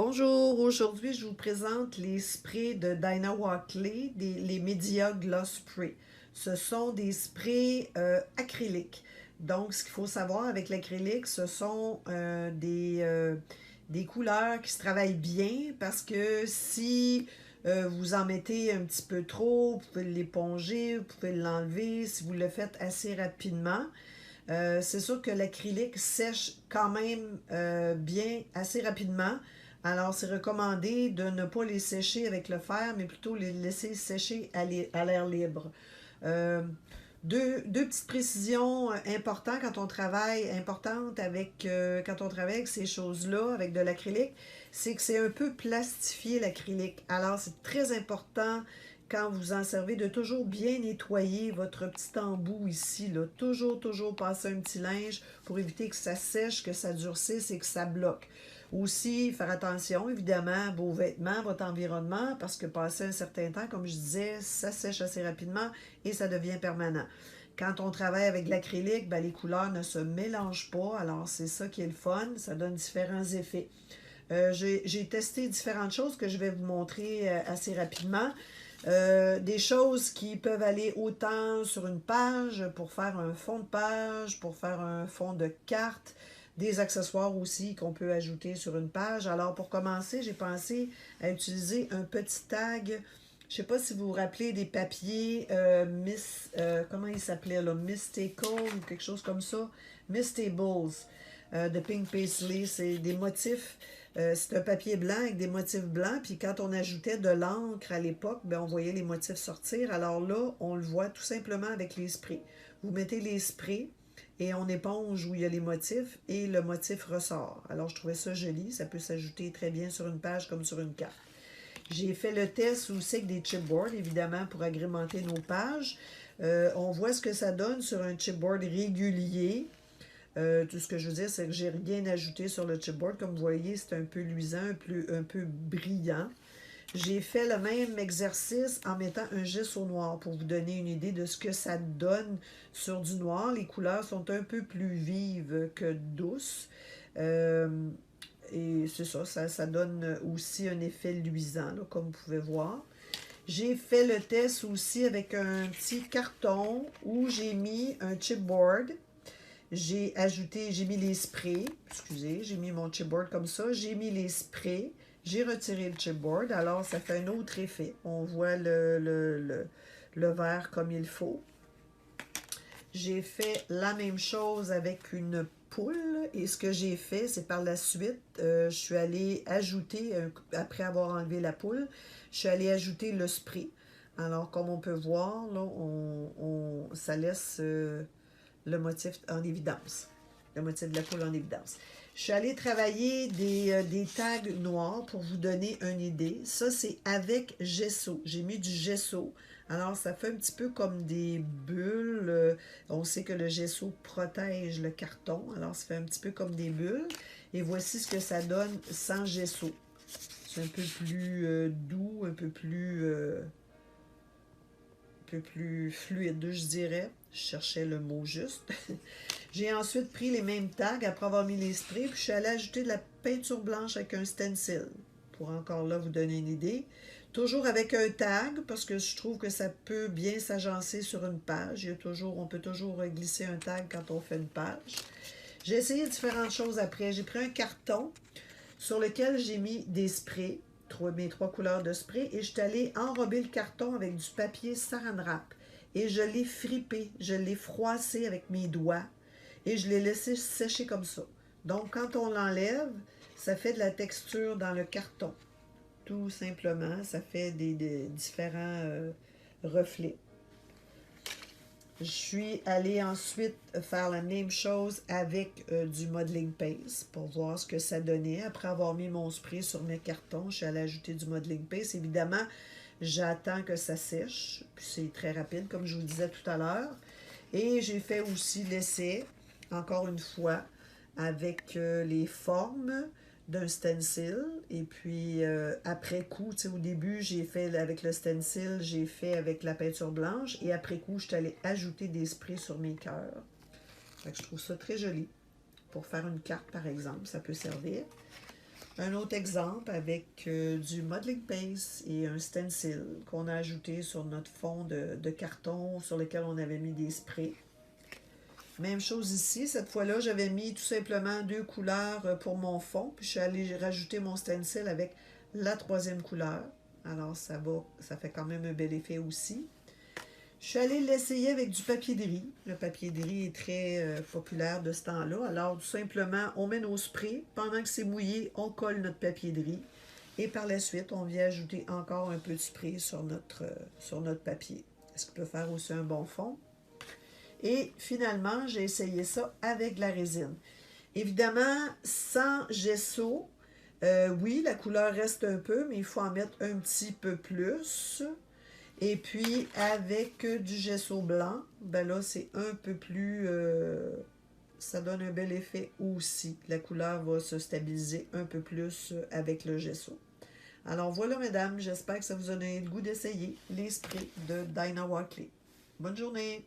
Bonjour, aujourd'hui je vous présente les sprays de Dinah Wackley, les Media Gloss Spray. Ce sont des sprays acryliques. Donc ce qu'il faut savoir avec l'acrylique, ce sont des couleurs qui se travaillent bien parce que si vous en mettez un petit peu trop, vous pouvez l'éponger, vous pouvez l'enlever si vous le faites assez rapidement. C'est sûr que l'acrylique sèche quand même bien assez rapidement. Alors, c'est recommandé de ne pas les sécher avec le fer, mais plutôt les laisser sécher à l'air libre. Euh, deux petites précisions importantes quand on travaille avec ces choses-là, avec de l'acrylique, c'est que c'est un peu plastifié l'acrylique. Alors, c'est très important quand vous en servez de toujours bien nettoyer votre petit embout ici, là. Toujours passer un petit linge pour éviter que ça sèche, que ça durcisse et que ça bloque. Aussi, faire attention, évidemment, à vos vêtements, votre environnement, parce que passer un certain temps, comme je disais, ça sèche assez rapidement et ça devient permanent. Quand on travaille avec de l'acrylique, ben, les couleurs ne se mélangent pas, alors c'est ça qui est le fun, ça donne différents effets. J'ai testé différentes choses que je vais vous montrer assez rapidement. Des choses qui peuvent aller autant sur une page pour faire un fond de page, pour faire un fond de carte, des accessoires aussi qu'on peut ajouter sur une page. Alors pour commencer, j'ai pensé à utiliser un petit tag. Je ne sais pas si vous vous rappelez des papiers comment il s'appelait là, Mystical ou quelque chose comme ça, Mistables de Pink Paisley. C'est des motifs. C'est un papier blanc avec des motifs blancs, puis quand on ajoutait de l'encre à l'époque, ben on voyait les motifs sortir. Alors là, on le voit tout simplement avec les sprays. Vous mettez les sprays et on éponge où il y a les motifs et le motif ressort. Alors je trouvais ça joli, ça peut s'ajouter très bien sur une page comme sur une carte. J'ai fait le test aussi avec des chipboards, évidemment, pour agrémenter nos pages. On voit ce que ça donne sur un chipboard régulier. Tout ce que je veux dire, c'est que j'ai rien ajouté sur le chipboard. Comme vous voyez, c'est un peu luisant, un peu brillant. J'ai fait le même exercice en mettant un gesso noir pour vous donner une idée de ce que ça donne sur du noir. Les couleurs sont un peu plus vives que douces. Euh, et c'est ça donne aussi un effet luisant, là, comme vous pouvez voir. J'ai fait le test aussi avec un petit carton où j'ai mis un chipboard. J'ai mis les sprays, excusez, j'ai mis mon chipboard comme ça, j'ai mis les sprays, j'ai retiré le chipboard, alors ça fait un autre effet. On voit le verre comme il faut. J'ai fait la même chose avec une poule et ce que j'ai fait, c'est par la suite, je suis allée ajouter, après avoir enlevé la poule, je suis allée ajouter le spray. Alors, comme on peut voir, là, ça laisse le motif en évidence. Le motif de la poule en évidence. Je suis allée travailler des tags noirs pour vous donner une idée. Ça, c'est avec gesso. J'ai mis du gesso. Alors, ça fait un petit peu comme des bulles. On sait que le gesso protège le carton. Alors, ça fait un petit peu comme des bulles. Et voici ce que ça donne sans gesso. C'est un peu plus doux, un peu plus fluide, je dirais. Je cherchais le mot juste. J'ai ensuite pris les mêmes tags après avoir mis les sprays, puis je suis allée ajouter de la peinture blanche avec un stencil, pour encore là vous donner une idée. Toujours avec un tag, parce que je trouve que ça peut bien s'agencer sur une page. On peut toujours glisser un tag quand on fait une page. J'ai essayé différentes choses après. J'ai pris un carton sur lequel j'ai mis des sprays, mes trois couleurs de spray, et je suis allée enrober le carton avec du papier saran wrap. Et je l'ai fripé, je l'ai froissé avec mes doigts et je l'ai laissé sécher comme ça. Donc, quand on l'enlève, ça fait de la texture dans le carton. Tout simplement, ça fait des différents reflets. Je suis allée ensuite faire la même chose avec du modeling paste pour voir ce que ça donnait. Après avoir mis mon spray sur mes cartons, je suis allée ajouter du modeling paste. Évidemment, j'attends que ça sèche. Puis c'est très rapide, comme je vous disais tout à l'heure. Et j'ai fait aussi l'essai, encore une fois, avec les formes d'un stencil. Et puis, après coup, tu sais, au début, j'ai fait avec le stencil, j'ai fait avec la peinture blanche. Et après coup, je suis allée ajouter des sprays sur mes cœurs. Fait que je trouve ça très joli. Pour faire une carte, par exemple, ça peut servir. Un autre exemple avec du modeling paste et un stencil qu'on a ajouté sur notre fond de carton sur lequel on avait mis des sprays. Même chose ici, cette fois-là, j'avais mis tout simplement 2 couleurs pour mon fond, puis je suis allée rajouter mon stencil avec la 3e couleur. Alors ça fait quand même un bel effet aussi. Je suis allée l'essayer avec du papier de riz. Le papier de riz est très populaire de ce temps-là. Alors, tout simplement, on met nos sprays. Pendant que c'est mouillé, on colle notre papier de riz. Et par la suite, on vient ajouter encore un peu de spray sur notre papier. Ce qui peut faire aussi un bon fond. Et finalement, j'ai essayé ça avec de la résine. Évidemment, sans gesso, oui, la couleur reste un peu, mais il faut en mettre un petit peu plus. Et puis, avec du gesso blanc, ben là, c'est un peu plus... ça donne un bel effet aussi. La couleur va se stabiliser un peu plus avec le gesso. Alors voilà, mesdames, j'espère que ça vous a donné le goût d'essayer les sprays de Dinah Walkley. Bonne journée!